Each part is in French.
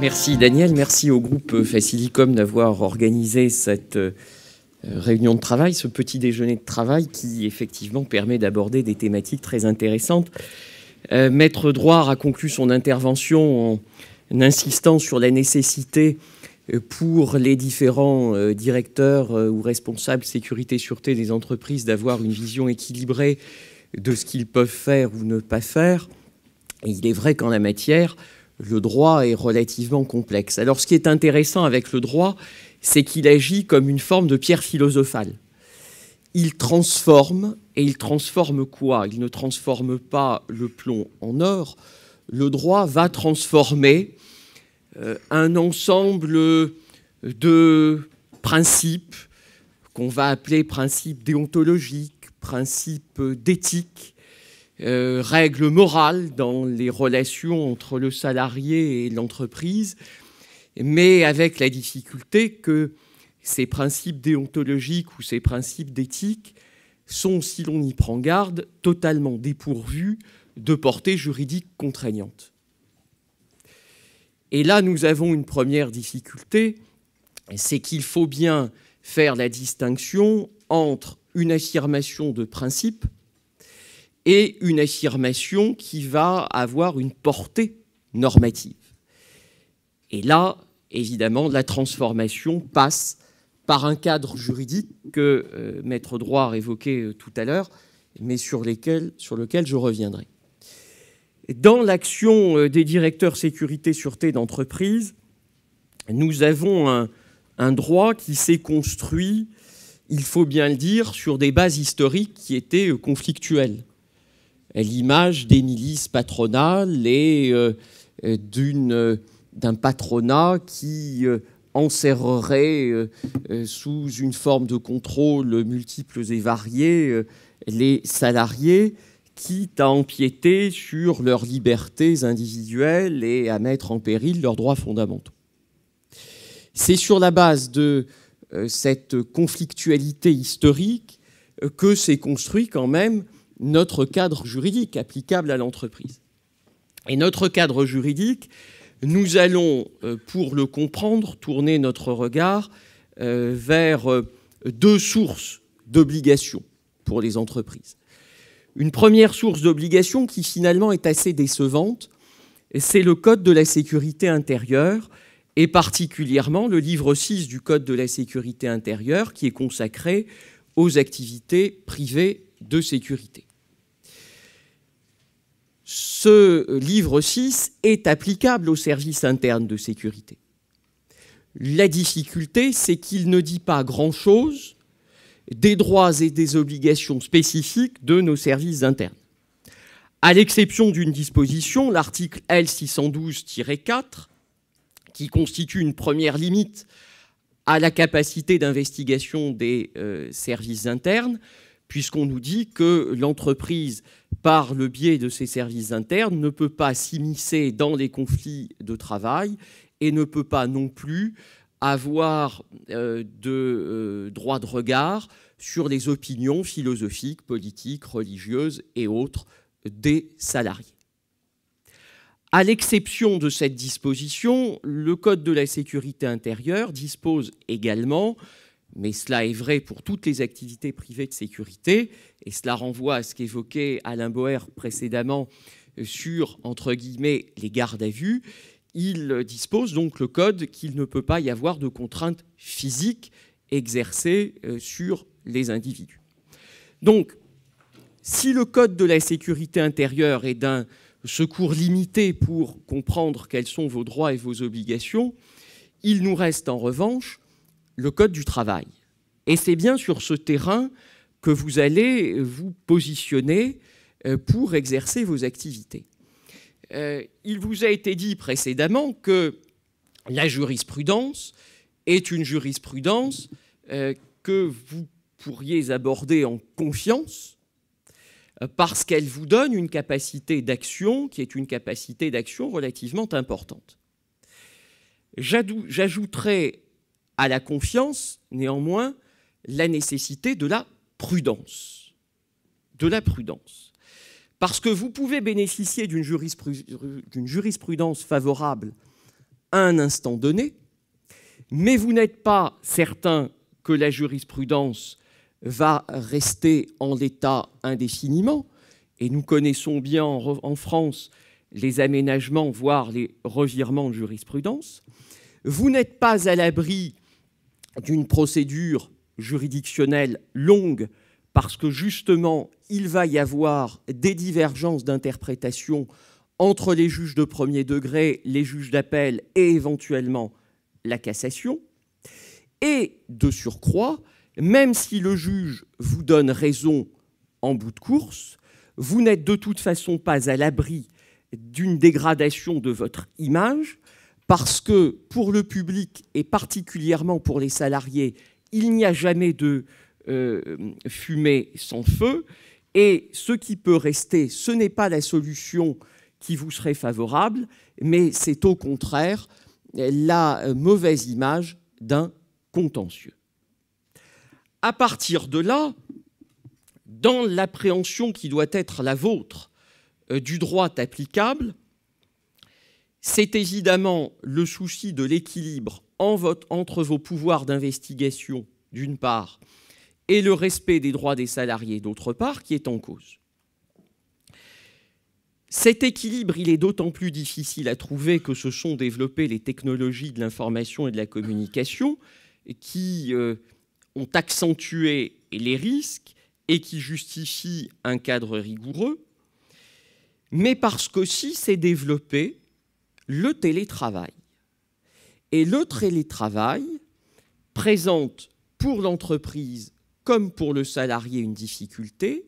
Merci Daniel, merci au groupe Facilicom d'avoir organisé cette réunion de travail, ce petit déjeuner de travail qui effectivement permet d'aborder des thématiques très intéressantes. Maître Droire a conclu son intervention en insistant sur la nécessité pour les différents directeurs ou responsables sécurité-sûreté des entreprises d'avoir une vision équilibrée de ce qu'ils peuvent faire ou ne pas faire. Et il est vrai qu'en la matière, le droit est relativement complexe. Alors ce qui est intéressant avec le droit, c'est qu'il agit comme une forme de pierre philosophale. Il transforme, et il transforme quoi? Il ne transforme pas le plomb en or. Le droit va transformer un ensemble de principes qu'on va appeler principes déontologiques, principes d'éthique, règles morales dans les relations entre le salarié et l'entreprise, mais avec la difficulté que ces principes déontologiques ou ces principes d'éthique sont, si l'on y prend garde, totalement dépourvus de portée juridique contraignante. Et là, nous avons une première difficulté, c'est qu'il faut bien faire la distinction entre une affirmation de principe et une affirmation qui va avoir une portée normative. Et là, évidemment, la transformation passe par un cadre juridique que Maître Droire évoquait tout à l'heure, mais sur lequel je reviendrai. Dans l'action des directeurs sécurité-sûreté d'entreprise, nous avons un droit qui s'est construit, il faut bien le dire, sur des bases historiques qui étaient conflictuelles. À l'image des milices patronales et d'un patronat qui enserrerait sous une forme de contrôle multiples et variés les salariés, quitte à empiéter sur leurs libertés individuelles et à mettre en péril leurs droits fondamentaux. C'est sur la base de cette conflictualité historique que s'est construit quand même notre cadre juridique applicable à l'entreprise. Et notre cadre juridique, nous allons, pour le comprendre, tourner notre regard vers deux sources d'obligations pour les entreprises. Une première source d'obligation qui finalement est assez décevante, c'est le Code de la sécurité intérieure et particulièrement le livre 6 du Code de la sécurité intérieure qui est consacré aux activités privées de sécurité. Ce livre 6 est applicable aux services internes de sécurité. La difficulté, c'est qu'il ne dit pas grand-chose des droits et des obligations spécifiques de nos services internes. À l'exception d'une disposition, l'article L612-4, qui constitue une première limite à la capacité d'investigation des services internes, puisqu'on nous dit que l'entreprise, par le biais de ses services internes, ne peut pas s'immiscer dans les conflits de travail et ne peut pas non plus avoir de droit de regard sur les opinions philosophiques, politiques, religieuses et autres des salariés. À l'exception de cette disposition, le Code de la sécurité intérieure dispose également, mais cela est vrai pour toutes les activités privées de sécurité, et cela renvoie à ce qu'évoquait Alain Boer précédemment sur, entre guillemets, les gardes à vue. Il dispose donc, le Code, qu'il ne peut pas y avoir de contraintes physiques exercées sur les individus. Donc, si le Code de la sécurité intérieure est d'un secours limité pour comprendre quels sont vos droits et vos obligations, il nous reste en revanche le Code du travail. Et c'est bien sur ce terrain que vous allez vous positionner pour exercer vos activités. Il vous a été dit précédemment que la jurisprudence est une jurisprudence que vous pourriez aborder en confiance parce qu'elle vous donne une capacité d'action qui est une capacité d'action relativement importante. J'ajouterai à la confiance, néanmoins, la nécessité de la prudence. De la prudence. Parce que vous pouvez bénéficier d'une jurisprudence favorable à un instant donné, mais vous n'êtes pas certain que la jurisprudence va rester en l'état indéfiniment. Et nous connaissons bien en France les aménagements, voire les revirements de jurisprudence. Vous n'êtes pas à l'abri d'une procédure juridictionnelle longue parce que justement, il va y avoir des divergences d'interprétation entre les juges de premier degré, les juges d'appel et éventuellement la cassation. Et de surcroît, même si le juge vous donne raison en bout de course, vous n'êtes de toute façon pas à l'abri d'une dégradation de votre image, parce que pour le public et particulièrement pour les salariés, il n'y a jamais de fumée sans feu, et ce qui peut rester, ce n'est pas la solution qui vous serait favorable, mais c'est au contraire la mauvaise image d'un contentieux. À partir de là, dans l'appréhension qui doit être la vôtre du droit applicable, c'est évidemment le souci de l'équilibre entre vos pouvoirs d'investigation, d'une part, et le respect des droits des salariés, d'autre part, qui est en cause. Cet équilibre, il est d'autant plus difficile à trouver que se sont développées les technologies de l'information et de la communication qui ont accentué les risques et qui justifient un cadre rigoureux, mais parce qu'aussi s'est développé le télétravail. Et le télétravail présente pour l'entreprise comme pour le salarié une difficulté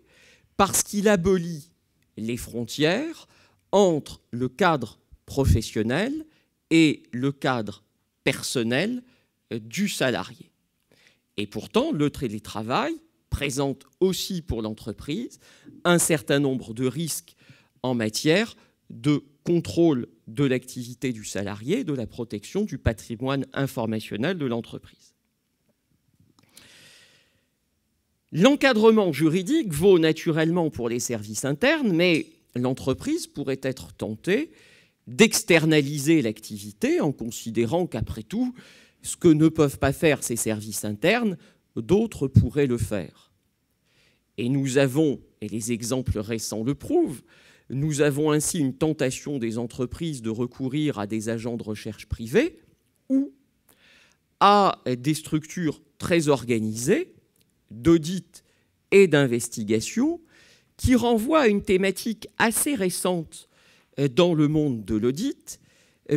parce qu'il abolit les frontières entre le cadre professionnel et le cadre personnel du salarié. Et pourtant, le télétravail présente aussi pour l'entreprise un certain nombre de risques en matière de contrôle de l'activité du salarié, de la protection du patrimoine informationnel de l'entreprise. L'encadrement juridique vaut naturellement pour les services internes, mais l'entreprise pourrait être tentée d'externaliser l'activité en considérant qu'après tout, ce que ne peuvent pas faire ces services internes, d'autres pourraient le faire. Et nous avons, et les exemples récents le prouvent, nous avons ainsi une tentation des entreprises de recourir à des agents de recherche privés ou à des structures très organisées d'audit et d'investigation qui renvoient à une thématique assez récente dans le monde de l'audit,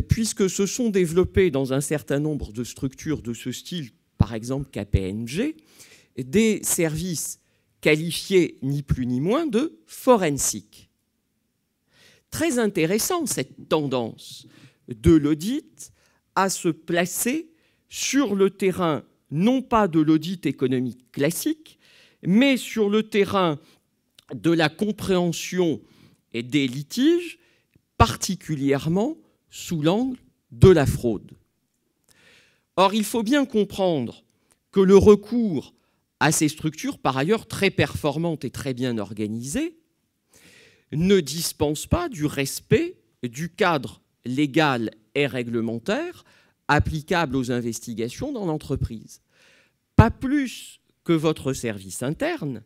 puisque se sont développées dans un certain nombre de structures de ce style, par exemple KPMG, des services qualifiés ni plus ni moins de forensiques. Très intéressant cette tendance de l'audit à se placer sur le terrain non pas de l'audit économique classique, mais sur le terrain de la compréhension et des litiges, particulièrement sous l'angle de la fraude. Or, il faut bien comprendre que le recours à ces structures, par ailleurs très performantes et très bien organisées, ne dispense pas du respect du cadre légal et réglementaire applicable aux investigations dans l'entreprise. Pas plus que votre service interne,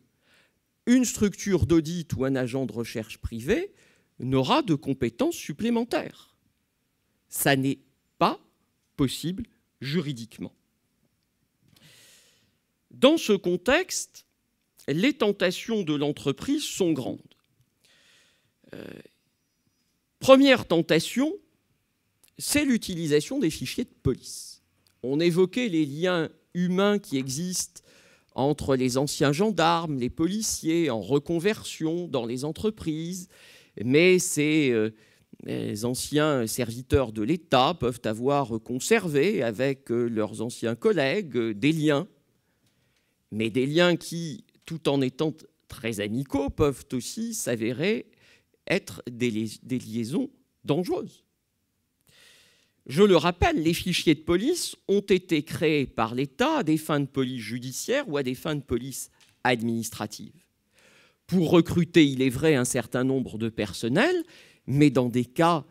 une structure d'audit ou un agent de recherche privé n'aura de compétences supplémentaires. Ça n'est pas possible juridiquement. Dans ce contexte, les tentations de l'entreprise sont grandes. Première tentation, c'est l'utilisation des fichiers de police. On évoquait les liens humains qui existent entre les anciens gendarmes, les policiers en reconversion dans les entreprises, mais ces anciens serviteurs de l'État peuvent avoir conservé avec leurs anciens collègues des liens, mais des liens qui, tout en étant très amicaux, peuvent aussi s'avérer être des liaisons dangereuses. Je le rappelle, les fichiers de police ont été créés par l'État à des fins de police judiciaire ou à des fins de police administrative, pour recruter, il est vrai, un certain nombre de personnels, mais dans des cas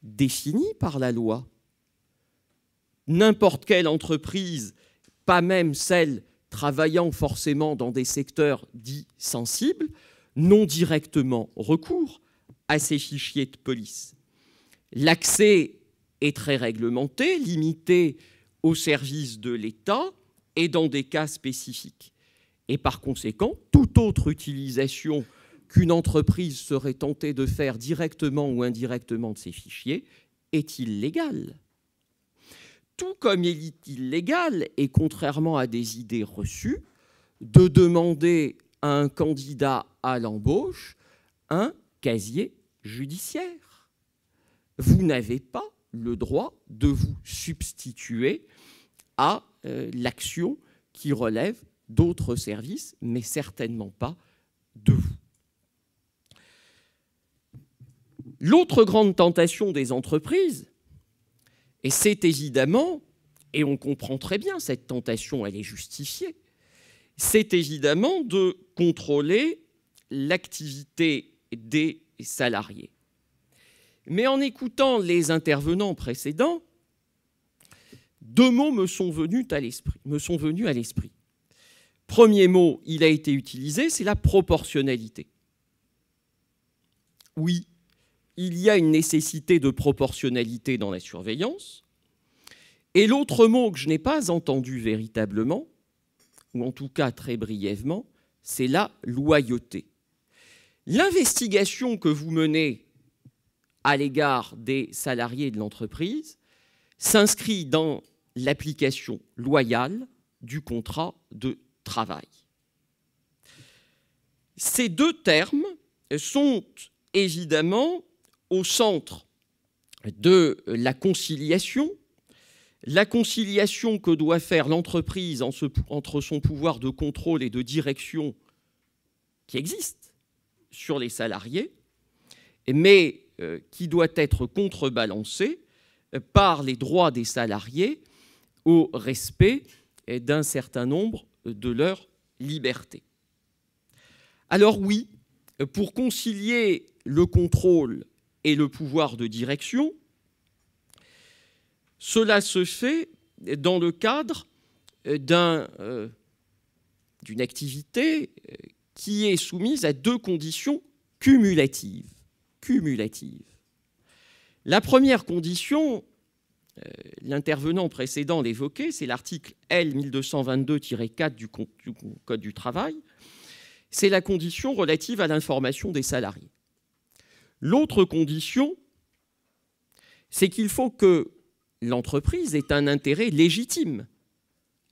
définis par la loi. n'importe quelle entreprise, pas même celle travaillant forcément dans des secteurs dits sensibles, n'ont directement recours à ces fichiers de police. L'accès est très réglementé, limité aux services de l'État et dans des cas spécifiques. Et par conséquent, toute autre utilisation qu'une entreprise serait tentée de faire directement ou indirectement de ces fichiers est illégale. Tout comme il est illégal, et contrairement à des idées reçues, de demander à un candidat à l'embauche un casier judiciaire. Vous n'avez pas le droit de vous substituer à l'action qui relève d'autres services, mais certainement pas de vous. L'autre grande tentation des entreprises, et c'est évidemment, et on comprend très bien cette tentation, elle est justifiée, c'est évidemment de contrôler l'activité des salariés. Mais en écoutant les intervenants précédents, deux mots me sont venus à l'esprit. Premier mot, il a été utilisé, c'est la proportionnalité. Oui, il y a une nécessité de proportionnalité dans la surveillance. Et l'autre mot que je n'ai pas entendu véritablement, ou en tout cas très brièvement, c'est la loyauté. L'investigation que vous menez à l'égard des salariés de l'entreprise s'inscrit dans l'application loyale du contrat de travail. Ces deux termes sont évidemment au centre de la conciliation que doit faire l'entreprise entre son pouvoir de contrôle et de direction qui existe sur les salariés, mais qui doit être contrebalancée par les droits des salariés au respect d'un certain nombre de leurs libertés. Alors oui, pour concilier le contrôle et le pouvoir de direction, cela se fait dans le cadre d'une activité qui est soumise à deux conditions cumulatives. La première condition, l'intervenant précédent l'évoquait, c'est l'article L 1222-4 du Code du travail, c'est la condition relative à l'information des salariés. L'autre condition, c'est qu'il faut que l'entreprise ait un intérêt légitime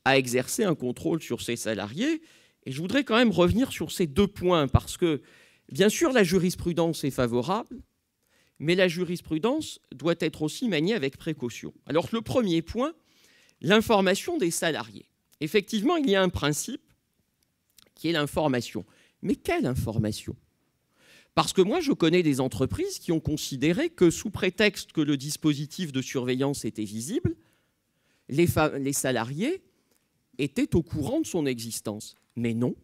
à exercer un contrôle sur ses salariés. Et je voudrais quand même revenir sur ces deux points, parce que, bien sûr, la jurisprudence est favorable, mais la jurisprudence doit être aussi maniée avec précaution. Alors, le premier point, l'information des salariés. Effectivement, il y a un principe qui est l'information. Mais quelle information ? Parce que moi, je connais des entreprises qui ont considéré que, sous prétexte que le dispositif de surveillance était visible, les salariés étaient au courant de son existence. Mais non,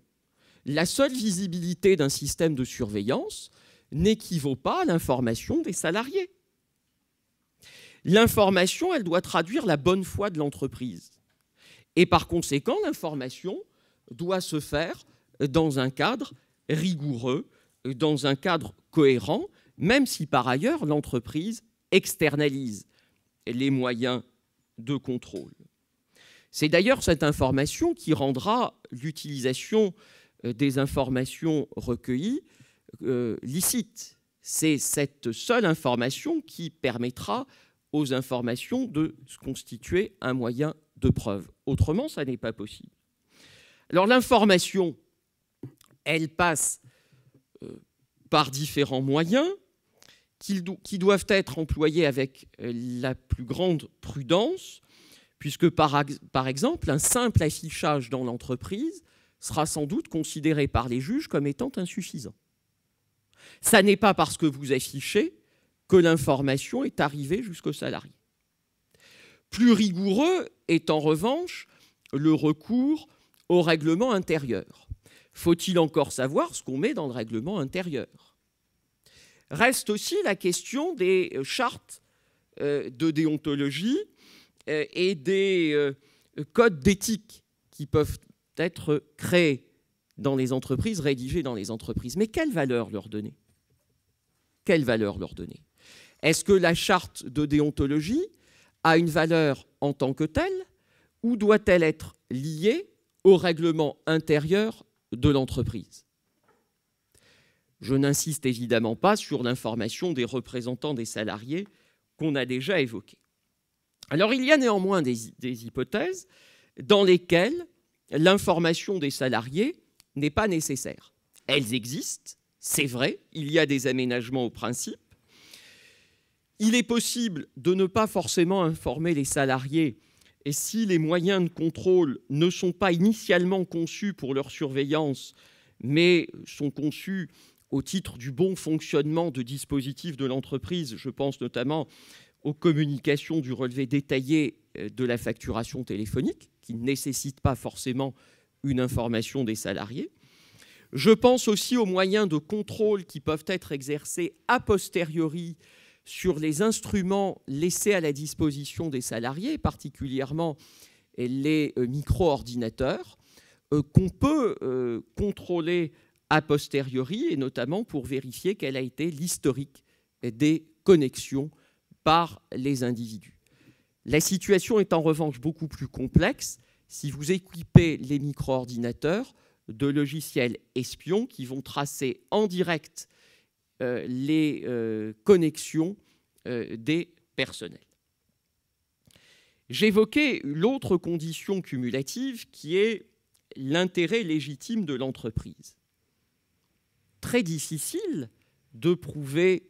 la seule visibilité d'un système de surveillance n'équivaut pas à l'information des salariés. L'information, elle doit traduire la bonne foi de l'entreprise. Et par conséquent, l'information doit se faire dans un cadre rigoureux, dans un cadre cohérent, même si par ailleurs l'entreprise externalise les moyens de contrôle. C'est d'ailleurs cette information qui rendra l'utilisation des informations recueillies licite. C'est cette seule information qui permettra aux informations de se constituer un moyen de preuve. Autrement, ça n'est pas possible. Alors l'information, elle passe par différents moyens qui doivent être employés avec la plus grande prudence, puisque par exemple, un simple affichage dans l'entreprise sera sans doute considéré par les juges comme étant insuffisant. Ça n'est pas parce que vous affichez que l'information est arrivée jusqu'au salarié. Plus rigoureux est en revanche le recours au règlement intérieur. Faut-il encore savoir ce qu'on met dans le règlement intérieur ? Reste aussi la question des chartes de déontologie et des codes d'éthique qui peuvent être créés dans les entreprises, rédigés dans les entreprises. Mais quelle valeur leur donner? Quelle valeur leur donner? Est-ce que la charte de déontologie a une valeur en tant que telle ou doit-elle être liée au règlement intérieur de l'entreprise? Je n'insiste évidemment pas sur l'information des représentants des salariés qu'on a déjà évoquée. Alors, il y a néanmoins des hypothèses dans lesquelles l'information des salariés n'est pas nécessaire. Elles existent, c'est vrai, il y a des aménagements au principe. Il est possible de ne pas forcément informer les salariés et si les moyens de contrôle ne sont pas initialement conçus pour leur surveillance, mais sont conçus au titre du bon fonctionnement de dispositifs de l'entreprise, je pense notamment aux communications du relevé détaillé de la facturation téléphonique, qui ne nécessite pas forcément une information des salariés. Je pense aussi aux moyens de contrôle qui peuvent être exercés a posteriori sur les instruments laissés à la disposition des salariés, particulièrement les micro-ordinateurs, qu'on peut contrôler a posteriori, et notamment pour vérifier quel a été l'historique des connexions par les individus. La situation est en revanche beaucoup plus complexe si vous équipez les micro-ordinateurs de logiciels espions qui vont tracer en direct les connexions des personnels. J'évoquais l'autre condition cumulative qui est l'intérêt légitime de l'entreprise. Très difficile de prouver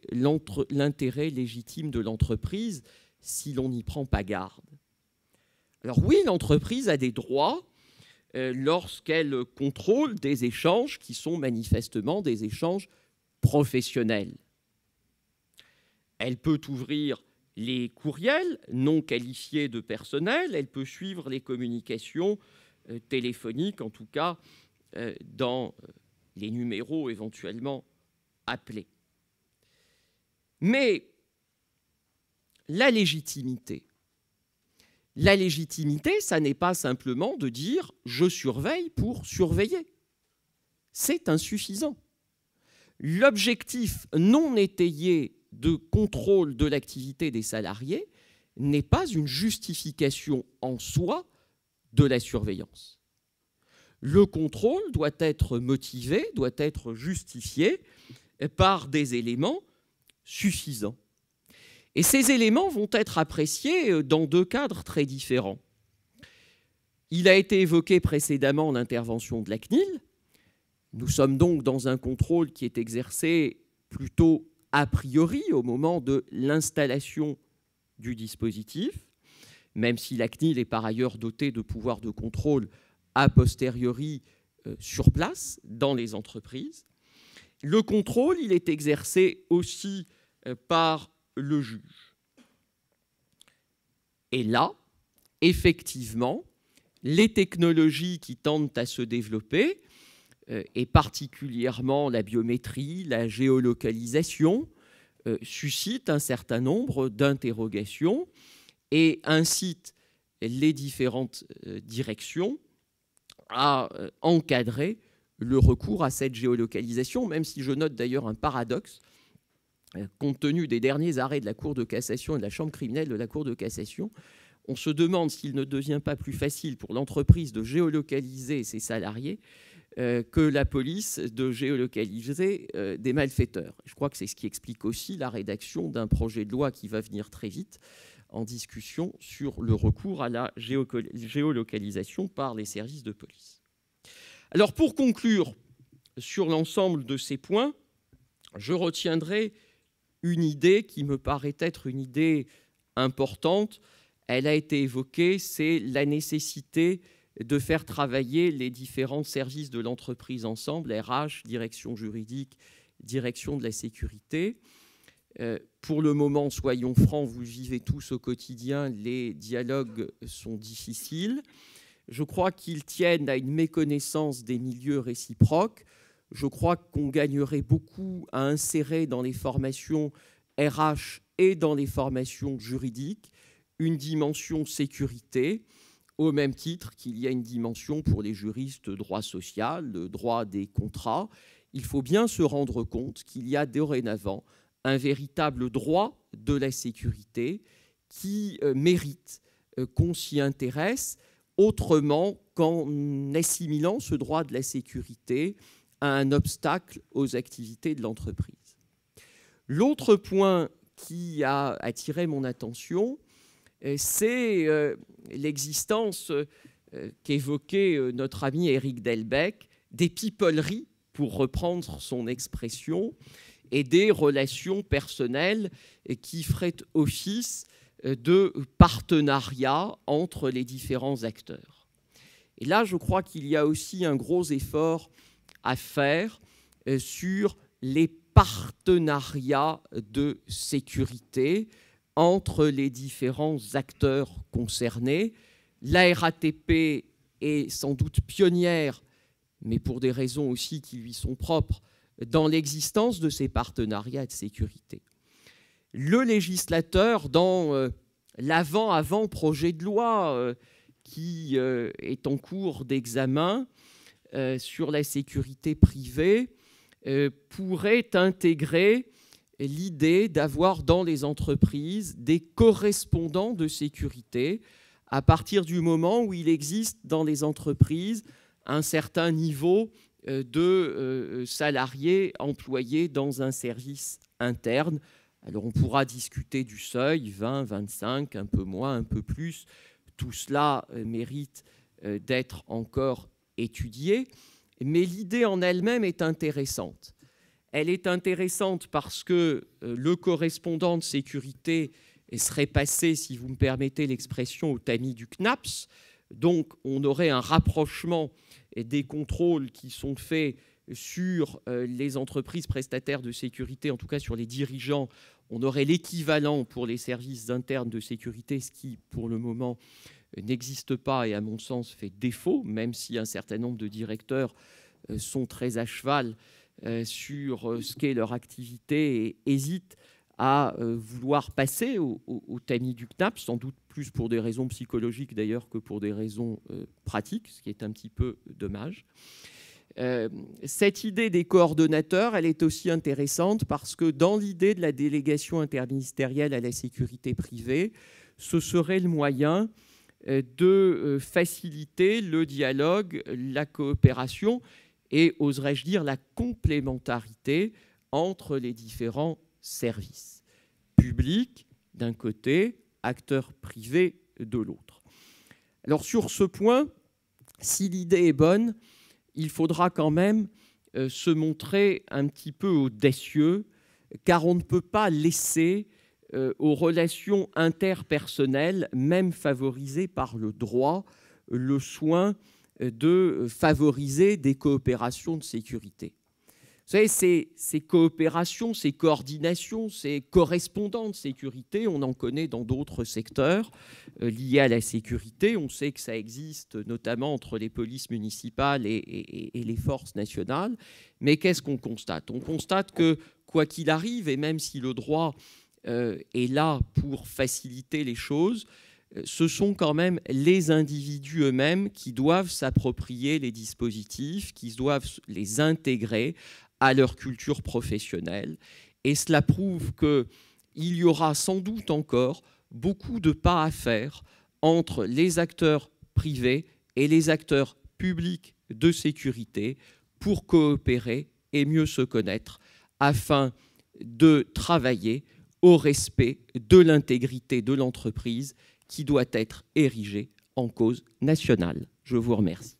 l'intérêt légitime de l'entreprise si l'on n'y prend pas garde. Alors oui, l'entreprise a des droits lorsqu'elle contrôle des échanges qui sont manifestement des échanges professionnels. Elle peut ouvrir les courriels non qualifiés de personnels, elle peut suivre les communications téléphoniques, en tout cas dans les numéros éventuellement appelés. Mais la légitimité, ça n'est pas simplement de dire « je surveille pour surveiller ». C'est insuffisant. L'objectif non étayé de contrôle de l'activité des salariés n'est pas une justification en soi de la surveillance. Le contrôle doit être motivé, doit être justifié par des éléments suffisants. Et ces éléments vont être appréciés dans deux cadres très différents. Il a été évoqué précédemment l'intervention de la CNIL. Nous sommes donc dans un contrôle qui est exercé plutôt a priori au moment de l'installation du dispositif, même si la CNIL est par ailleurs dotée de pouvoirs de contrôle a posteriori sur place dans les entreprises. Le contrôle, il est exercé aussi par le juge. Et là, effectivement, les technologies qui tendent à se développer, et particulièrement la biométrie, la géolocalisation, suscitent un certain nombre d'interrogations et incitent les différentes directions à encadrer le recours à cette géolocalisation, même si je note d'ailleurs un paradoxe, compte tenu des derniers arrêts de la Cour de cassation et de la Chambre criminelle de la Cour de cassation. On se demande s'il ne devient pas plus facile pour l'entreprise de géolocaliser ses salariés que la police de géolocaliser des malfaiteurs. Je crois que c'est ce qui explique aussi la rédaction d'un projet de loi qui va venir très vite en discussion sur le recours à la géolocalisation par les services de police. Alors pour conclure sur l'ensemble de ces points, je retiendrai une idée qui me paraît être une idée importante. Elle a été évoquée, c'est la nécessité de faire travailler les différents services de l'entreprise ensemble, RH, direction juridique, direction de la sécurité. Pour le moment, soyons francs, vous le vivez tous au quotidien, les dialogues sont difficiles. Je crois qu'ils tiennent à une méconnaissance des milieux réciproques. Je crois qu'on gagnerait beaucoup à insérer dans les formations RH et dans les formations juridiques une dimension sécurité, au même titre qu'il y a une dimension pour les juristes droit social, le droit des contrats. Il faut bien se rendre compte qu'il y a dorénavant un véritable droit de la sécurité qui mérite qu'on s'y intéresse autrement qu'en assimilant ce droit de la sécurité à un obstacle aux activités de l'entreprise. L'autre point qui a attiré mon attention, c'est l'existence qu'évoquait notre ami Éric Delbecq des pipoleries, pour reprendre son expression, et des relations personnelles qui feraient office de partenariat entre les différents acteurs. Et là, je crois qu'il y a aussi un gros effort à faire sur les partenariats de sécurité entre les différents acteurs concernés. La RATP est sans doute pionnière, mais pour des raisons aussi qui lui sont propres, dans l'existence de ces partenariats de sécurité. Le législateur, dans l'avant-projet de loi qui est en cours d'examen sur la sécurité privée, pourrait intégrer l'idée d'avoir dans les entreprises des correspondants de sécurité à partir du moment où il existe dans les entreprises un certain niveau de salariés employés dans un service interne. Alors on pourra discuter du seuil, 20, 25, un peu moins, un peu plus. Tout cela mérite d'être encore étudié. Mais l'idée en elle-même est intéressante. Elle est intéressante parce que le correspondant de sécurité serait passé, si vous me permettez l'expression, au tamis du CNAPS. Donc on aurait un rapprochement des contrôles qui sont faits sur les entreprises prestataires de sécurité, en tout cas sur les dirigeants. On aurait l'équivalent pour les services internes de sécurité, ce qui, pour le moment, n'existe pas et, à mon sens, fait défaut, même si un certain nombre de directeurs sont très à cheval sur ce qu'est leur activité et hésitent à vouloir passer au tamis du CNAPS, sans doute plus pour des raisons psychologiques d'ailleurs que pour des raisons pratiques, ce qui est un petit peu dommage. Cette idée des coordonnateurs, elle est aussi intéressante parce que dans l'idée de la délégation interministérielle à la sécurité privée, ce serait le moyen de faciliter le dialogue, la coopération et, oserais-je dire, la complémentarité entre les différents services publics d'un côté, acteurs privés de l'autre. Alors sur ce point, si l'idée est bonne, il faudra quand même se montrer un petit peu audacieux, car on ne peut pas laisser aux relations interpersonnelles, même favorisées par le droit, le soin de favoriser des coopérations de sécurité. Vous savez, ces coopérations, ces coordinations, ces correspondants de sécurité, on en connaît dans d'autres secteurs liés à la sécurité. On sait que ça existe notamment entre les polices municipales et les forces nationales. Mais qu'est-ce qu'on constate? On constate que, quoi qu'il arrive, et même si le droit est là pour faciliter les choses, ce sont quand même les individus eux-mêmes qui doivent s'approprier les dispositifs, qui doivent les intégrer à leur culture professionnelle. Et cela prouve qu'il y aura sans doute encore beaucoup de pas à faire entre les acteurs privés et les acteurs publics de sécurité pour coopérer et mieux se connaître afin de travailler au respect de l'intégrité de l'entreprise qui doit être érigée en cause nationale. Je vous remercie.